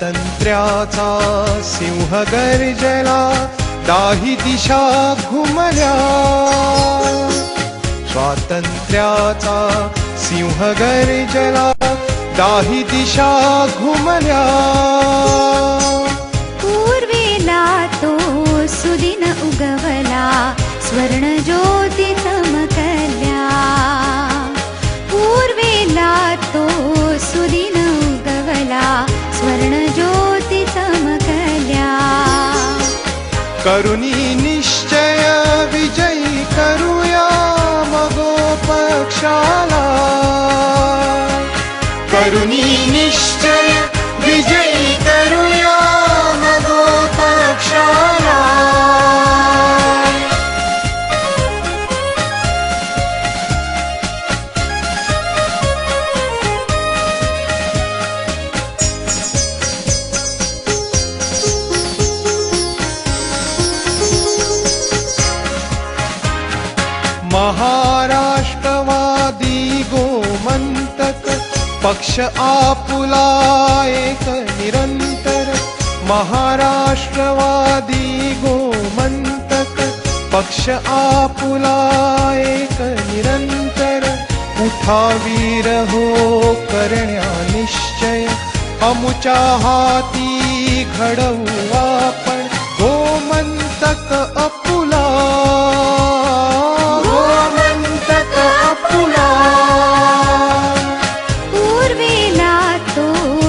स्वातंत्र्याचा सिंह गर्जला, दाही दिशा घुमल्या. स्वातंत्र्याचा सिंह गर्जला, दाही दिशा घुमल्या. पूर्वेला तो सुदिन उगवला, स्वर्ण ज्योती चमकल्या. पूर्वेला तो सुदिन उगवला, स्वर्ण ज्योती चमकल्या. करुणी निश्चय विजयी करूया मगो पक्षाला. करुणी निश्चय विजयी करूया मगो पक्षाला. महाराष्ट्रवादी गोमंतक पक्ष आपुला एक निरंतर. महाराष्ट्रवादी गोमंतक पक्ष आपुला एक निरंतर. उठा वीर हो करण्या निश्चय, अमुच्या हाती घडवू आपण गोमंतक आपुला. पूर्वेला तो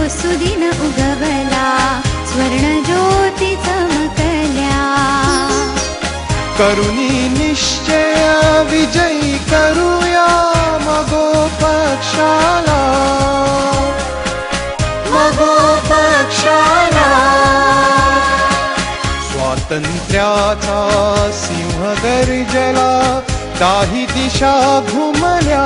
सुदिन उगवला, स्वर्ण ज्योती चमकल्या. करुणी निश्चय विजयी करूया मगो पक्षाला. मगो पक्षाला. स्वातंत्र्याचा सिंह गर्जला, दाही दिशा घुमल्या.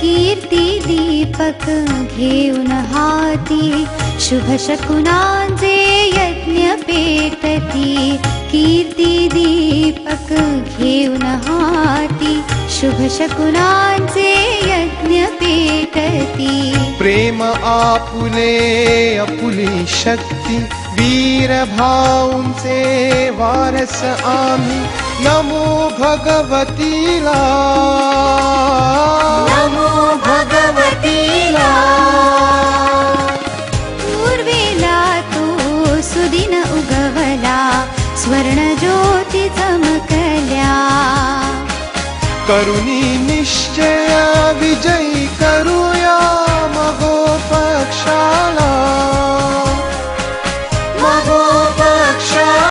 कीर्ती दीपक घेऊन हाती, शुभ शकुनांचे यज्ञ पेटती. कीर्ती दीपक घेऊन हाती, शुभ शकुनांचे यज्ञ पेटती. प्रेम आपुले आपुली शक्ती, वीर भाऊंचे वारस आम्ही. नमो भगवतीला. नमो भगवतीला. पूर्वेला तो सुदिन उगवला, स्वर्ण ज्योती चमकल्या. करुणी निश्चय विजयी करूया